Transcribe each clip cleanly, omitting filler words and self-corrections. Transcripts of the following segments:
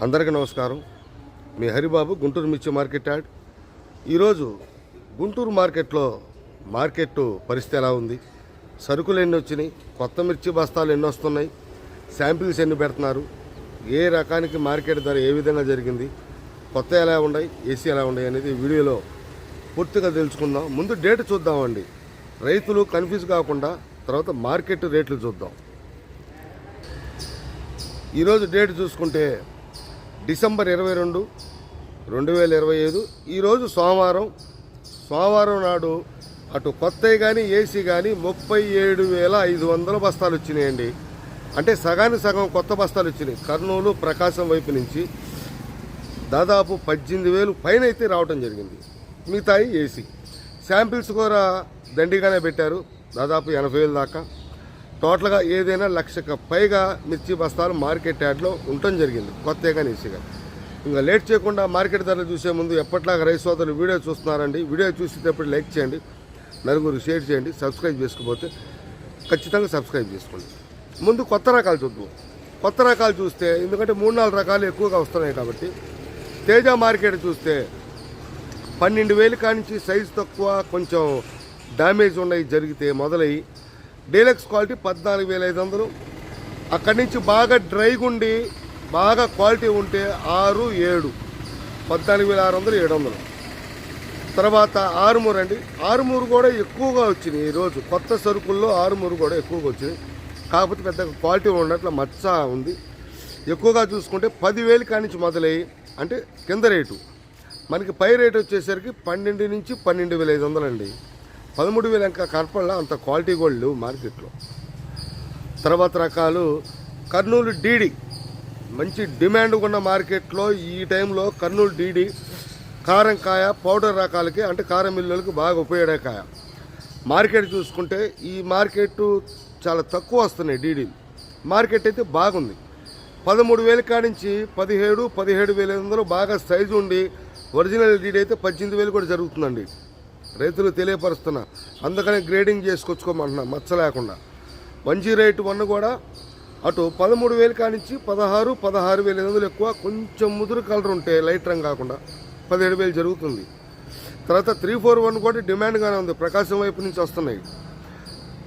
అందరికీ నమస్కారం. మీ హరిబాబు, గుంటూరు మిర్చి మార్కెట్ యాడ్. ఈరోజు గుంటూరు మార్కెట్ పరిస్థితి ఎలా ఉంది, సరుకులు ఎన్ని వచ్చినాయి, కొత్త మిర్చి బస్తాలు ఎన్ని వస్తున్నాయి, శాంపిల్స్ ఎన్ని పెడుతున్నారు, ఏ రకానికి మార్కెట్ ధర ఏ విధంగా జరిగింది, కొత్త ఎలా ఉన్నాయి, ఏసీ ఎలా ఉన్నాయి అనేది వీడియోలో పూర్తిగా తెలుసుకుందాం. ముందు డేట్ చూద్దామండి, రైతులు కన్ఫ్యూజ్ కాకుండా. తర్వాత మార్కెట్ రేట్లు చూద్దాం. ఈరోజు డేట్ చూసుకుంటే డిసెంబర్ 22, 2025. ఈరోజు సోమవారం నాడు అటు కొత్తవి కానీ ఏసీ కానీ 37,500 బస్తాలు వచ్చినాయండి. అంటే సగానికి సగం కొత్త బస్తాలు వచ్చినాయి. కర్నూలు, ప్రకాశం వైపు నుంచి దాదాపు 18,000 పైన అయితే రావటం జరిగింది. మిగతాయి ఏసీ. శాంపిల్స్ కూడా దండిగానే పెట్టారు, దాదాపు 80,000 దాకా. టోటల్గా ఏదైనా 1,00,000కు పైగా మిర్చి బస్తాలు మార్కెట్ యార్డ్లో ఉండటం జరిగింది, కొత్త కానీ ఏసీగా. ఇంకా లేట్ చేయకుండా మార్కెట్ ధరలు చూసే ముందు ఎప్పట్లాగా రైతు సోదరులు వీడియో చూస్తున్నారండి. వీడియో చూసేటప్పుడు లైక్ చేయండి, నలుగురు షేర్ చేయండి. సబ్స్క్రైబ్ చేసుకోకపోతే ఖచ్చితంగా సబ్స్క్రైబ్ చేసుకోండి. ముందు కొత్త రకాలు చూద్దాం. కొత్త రకాలు చూస్తే, ఎందుకంటే 3-4 రకాలు ఎక్కువగా వస్తున్నాయి కాబట్టి, తేజ మార్కెట్ చూస్తే 12,000 కానించి సైజు తక్కువ, కొంచెం డ్యామేజ్ ఉన్నాయి జరిగితే మొదలయ్యి డీలక్స్ క్వాలిటీ 14,500. అక్కడి నుంచి బాగా డ్రైగా ఉండి బాగా క్వాలిటీ ఉంటే 6, 7, 14,600, 700. తర్వాత ఆరుమూరు అండి. ఆరుమూరు కూడా ఎక్కువగా వచ్చినాయి. ఈరోజు కొత్త సరుకుల్లో ఆరుమూరు కూడా ఎక్కువగా వచ్చినాయి. కాకపోతే పెద్ద క్వాలిటీ ఉన్నట్లు మచ్చ ఉంది. ఎక్కువగా చూసుకుంటే 10,000 కానించి మొదలయ్యి, అంటే కింద రేటు. మనకి పై రేటు వచ్చేసరికి 12 నుంచి 12,500 అండి. 13,000 ఇంకా కనపడలా, అంత క్వాలిటీ కూడా లేవు మార్కెట్లో. తర్వాత రకాలు కర్నూలు డీడీ మంచి డిమాండ్ ఉన్న మార్కెట్లో ఈ టైంలో కర్నూలు డీడీ కారం కాయ పౌడర్ రకాలకి, అంటే కారం మిల్లులకి బాగా ఉపయోగపడే కాయ. మార్కెట్ చూసుకుంటే ఈ మార్కెట్ చాలా తక్కువ వస్తున్నాయి డీడీలు. మార్కెట్ అయితే బాగుంది. 13,000 కానించి 17, 17,500 బాగా సైజు ఉండి ఒరిజినల్ డీడీ అయితే 18,000 కూడా జరుగుతుందండి. రైతులు తెలియపరుస్తున్నా, అందుకనే గ్రేడింగ్ చేసుకొచ్చుకోమంటున్నా మచ్చ లేకుండా. 108 కూడా అటు 13,000 కానించి 16, 16,500 ఎక్కువ. కొంచెం ముదురు కలర్ ఉంటే లైట్ రంగు కాకుండా 17,000 జరుగుతుంది. తర్వాత 341 కూడా డిమాండ్గానే ఉంది, ప్రకాశం వైపు నుంచి వస్తున్నాయి.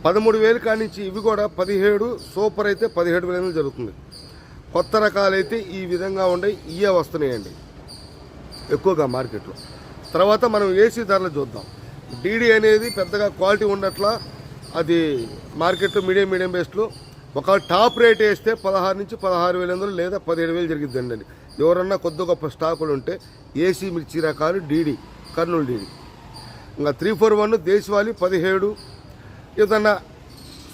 13,000 కానించి ఇవి కూడా 17, సూపర్ అయితే 17,500 జరుగుతుంది. కొత్త రకాలైతే ఈ విధంగా ఉండే ఇవే వస్తున్నాయండి ఎక్కువగా మార్కెట్లో. తర్వాత మనం ఏసీ ధరలు చూద్దాం. డీడీ అనేది పెద్దగా క్వాలిటీ ఉండట్లా, అది మార్కెట్లో మీడియం బేస్లో. ఒక టాప్ రేట్ వేస్తే 16 నుంచి 16,500 లేదా 17,000 జరిగిద్దండి అండి. ఎవరన్నా కొద్ది గొప్ప స్టాకులు ఉంటే ఏసీ మిర్చి రకాలు డీడీ, కర్నూలు డీడీ. ఇంకా 341 దేశవాళీ 17. ఏదన్నా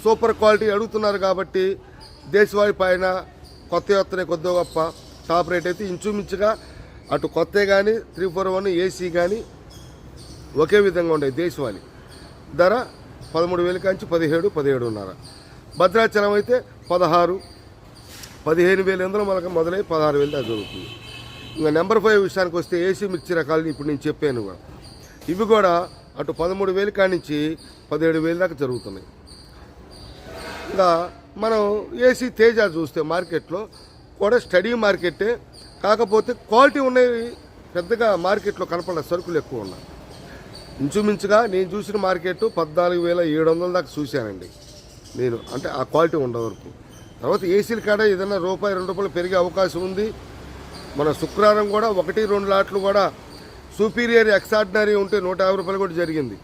సూపర్ క్వాలిటీ అడుగుతున్నారు కాబట్టి దేశవాళీ పైన కొత్త కొద్ది గొప్ప టాప్ రేట్ అయితే ఇంచుమించుగా అటు కొత్త కానీ 341 ఏసీ కానీ ఒకే విధంగా ఉండే. దేశవాళీ ధర 13,000 కాంచి 17, 17,500. భద్రాచలం అయితే 16, 15,000 మనకు మొదలై 16,000 దాకా జరుగుతుంది. ఇంకా నెంబర్ 5 విషయానికి వస్తే ఏసీ మిర్చి రకాలు ఇప్పుడు నేను చెప్పాను కూడా. ఇవి కూడా అటు 13,000 కానించి 17,000 దాకా జరుగుతున్నాయి. ఇంకా మనం ఏసీ తేజ చూస్తే మార్కెట్లో కూడా స్టడీ మార్కెట్టే, కాకపోతే క్వాలిటీ ఉన్నవి పెద్దగా మార్కెట్లో కనపడ, సరుకులు ఎక్కువ ఉన్నాయి. ఇంచుమించుగా నేను చూసిన మార్కెట్ 14,700 దాకా చూశానండి నేను, అంటే ఆ క్వాలిటీ ఉండే వరకు. తర్వాత ఏసీల కాడ ఏదైనా ₹1-2 పెరిగే అవకాశం ఉంది. మన శుక్రవారం కూడా 1-2 లాట్లు కూడా సూపీరియర్ ఎక్స్ట్రాడినరీ ఉంటే ₹150 కూడా జరిగింది.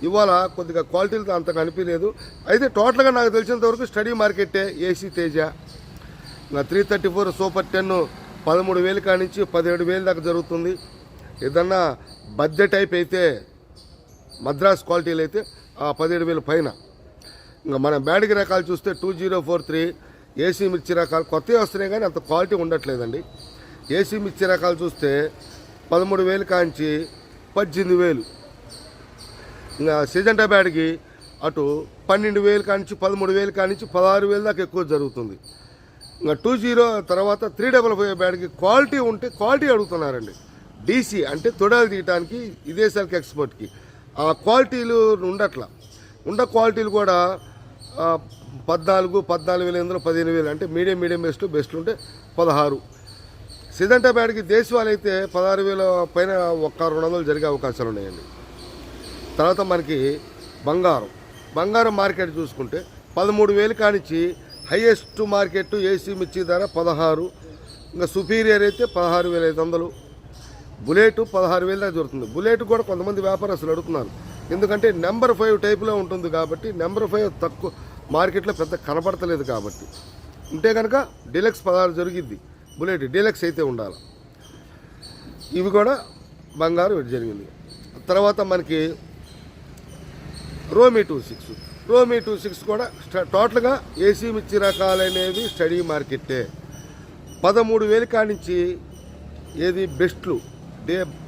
ఇవాళ కొద్దిగా క్వాలిటీలతో అంత కనిపించలేదు. అయితే టోటల్గా నాకు తెలిసినంత వరకు స్టడీ మార్కెట్టే ఏసీ తేజ. 334 సూపర్ 10 13,000 కానించి 17,000 దాకా జరుగుతుంది. ఏదన్నా బడ్జెట్ టైప్ అయితే మద్రాస్ క్వాలిటీలు అయితే 17,000 పైన. ఇంకా మన బ్యాడ్కి రకాలు చూస్తే 2043 ఏసీ మిర్చి రకాలు కొత్తవి వస్తున్నాయి కానీ అంత క్వాలిటీ ఉండట్లేదండి. ఏసీ మిర్చి రకాలు చూస్తే 13,000 కాంచి 18,000. ఇంకా సిజంటా బ్యాడ్కి అటు 12,000 కానించి 13,000 కానించి 16,000 దాకా ఎక్కువ జరుగుతుంది. ఇంకా 20 తర్వాత 355 బ్యాడ్కి క్వాలిటీ ఉంటే క్వాలిటీ అడుగుతున్నారండి. డీసీ అంటే తొడాలు తీయటానికి విదేశాలకు ఎక్స్పోర్ట్కి ఆ క్వాలిటీలు ఉండట్లా. క్వాలిటీలు కూడా 14, 14,500, 15,000 అంటే మీడియం బెస్ట్ ఉంటే 16. సిదంటా బ్యాడ్కి దేశవాళీ అయితే 16,000 పైన 200 జరిగే అవకాశాలు ఉన్నాయండి. తర్వాత మనకి బంగారం మార్కెట్ చూసుకుంటే 13,000 కానించి హైయెస్ట్ మార్కెట్ ఏసీ మిర్చి ధర 16, ఇంకా సుపీరియర్ అయితే 16,500, బుల్లెట్ 16,000 దాకా దొరుకుతుంది. బుల్లెట్ కూడా కొంతమంది వ్యాపారస్తులు అడుగుతున్నారు, ఎందుకంటే నెంబర్ 5 టైపులో ఉంటుంది కాబట్టి నెంబర్ 5 తక్కువ మార్కెట్లో పెద్ద కనపడతలేదు కాబట్టి. ఉంటే కనుక డీలక్స్ 16 జరిగిద్ది, బుల్లెట్ డీలక్స్ అయితే ఉండాలి. ఇవి కూడా బంగారం జరిగింది. తర్వాత మనకి రోమీ 26 కూడా టోటల్గా ఏసీ మిర్చి రకాలనేవి స్టడీ మార్కెట్టే. 13,000 కానించి ఏది బెస్ట్లు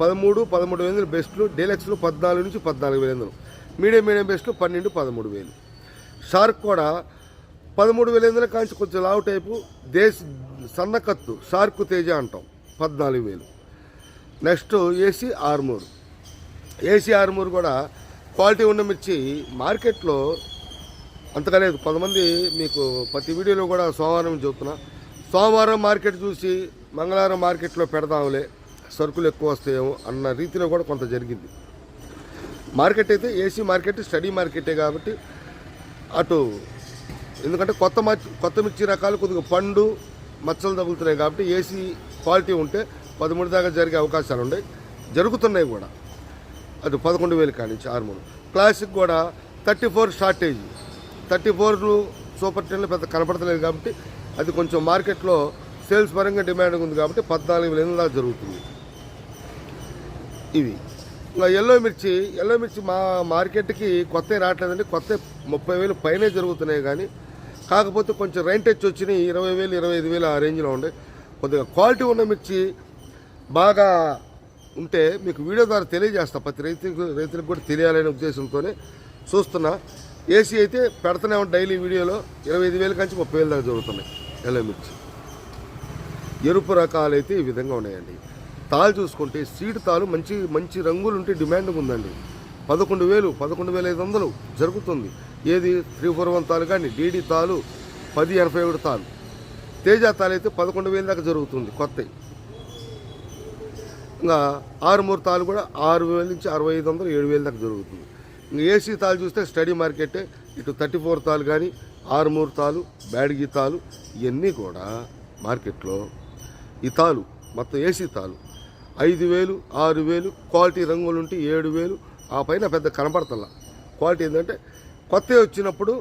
13,000 బెస్ట్లు, డీలక్స్లు 14 నుంచి 14,500, మీడియం బెస్ట్లు 12, 13,000. షార్క్ కూడా 13,500 కాంచి కొంచెం లావు టైపు సన్నకత్తు షార్క్ తేజ అంటాం 14,000. నెక్స్ట్ ఏసీ ఆర్మూర్ కూడా క్వాలిటీ ఉన్న మిర్చి మార్కెట్లో అంతగా లేదు. కొంతమంది మీకు ప్రతి వీడియోలో కూడా సోమవారం చెబుతున్నా, సోమవారం మార్కెట్ చూసి మంగళవారం మార్కెట్లో పెడదాంలే సరుకులు ఎక్కువ వస్తాయేమో అన్న రీతిలో కూడా కొంత జరిగింది. మార్కెట్ అయితే ఏసీ మార్కెట్ స్టడీ మార్కెటే కాబట్టి అటు ఎందుకంటే కొత్త మిర్చి రకాలు కొద్దిగా పండు మచ్చలు తగులుతున్నాయి కాబట్టి ఏసీ క్వాలిటీ ఉంటే 13 దాకా జరిగే అవకాశాలు ఉన్నాయి, జరుగుతున్నాయి కూడా. అటు 11,000 కానించి ఆర్మూర్ క్లాసిక్ కూడా 34 షార్టేజ్, 34 సూపర్ 10 పెద్ద కనపడతలేదు కాబట్టి అది కొంచెం మార్కెట్లో సేల్స్ పరంగా డిమాండ్ ఉంది కాబట్టి 14,000 దాకా జరుగుతుంది. ఇవి ఇంకా ఎల్లో మిర్చి మా మార్కెట్కి కొత్త రావట్లేదండి. కొత్త 30,000 పైనే జరుగుతున్నాయి కానీ కాకపోతే కొంచెం రెంటెచ్ వచ్చినాయి 20,000, 25,000 ఆ రేంజ్లో ఉండే. కొద్దిగా క్వాలిటీ ఉన్న మిర్చి బాగా ఉంటే మీకు వీడియో ద్వారా తెలియజేస్తా, ప్రతి రైతులకు కూడా తెలియాలనే ఉద్దేశంతోనే చూస్తున్నా. ఏసీ అయితే పెడుతూనే ఉంటాం డైలీ వీడియోలో 25,000 నుంచి 30,000 దాకా జరుగుతున్నాయి ఎల్లో మిర్చి. ఎరుపు రకాలు అయితే ఈ విధంగా ఉన్నాయండి. తాలు చూసుకుంటే సీడ్ తాలు మంచి రంగులు ఉంటే డిమాండ్ ఉందండి. 11,000, 11,500 జరుగుతుంది. ఏది 341 తాలు కానీ డీడీ తాలు 1087 తాలు, తేజ తాలు అయితే 11,000 దాకా జరుగుతుంది కొత్తవి. ఇంకా ఆర్మూర్ తాలు కూడా 6,000 నుంచి 6,500, 7,000 దాకా జరుగుతుంది. ఇంకా ఏసీ తాలు చూస్తే స్టడీ మార్కెటే. ఇటు 34 తాలు కానీ ఆర్మూర్ తాలు, బ్యాడ్గి తాలు ఇవన్నీ కూడా మార్కెట్లో ఈ తాలు మొత్తం ఏసీ తాలు 5,000, 6,000, క్వాలిటీ రంగులు ఉంటే 7,000, ఆ పైన పెద్ద కనపడతల్లా. క్వాలిటీ ఏంటంటే కొత్తవి వచ్చినప్పుడు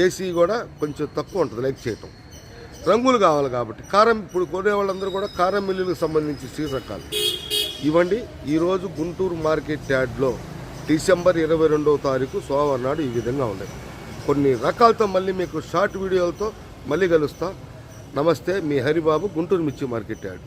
ఏసీ కూడా కొంచెం తక్కువ ఉంటుంది లైక్ చేయటం, రంగులు కావాలి కాబట్టి. కారం ఇప్పుడు కొనే వాళ్ళందరూ కూడా కారం మిల్లులకు సంబంధించి సీడ్ రకాలు ఇవ్వండి. ఈరోజు గుంటూరు మార్కెట్ యార్డ్లో డిసెంబర్ 22వ తారీఖు సోమవారం నాడు ఈ విధంగా ఉన్నాయి. కొన్ని రకాలతో మళ్ళీ మీకు షార్ట్ వీడియోలతో మళ్ళీ కలుస్తా. నమస్తే, మీ హరిబాబు, గుంటూరు మిర్చి మార్కెట్ యార్డ్.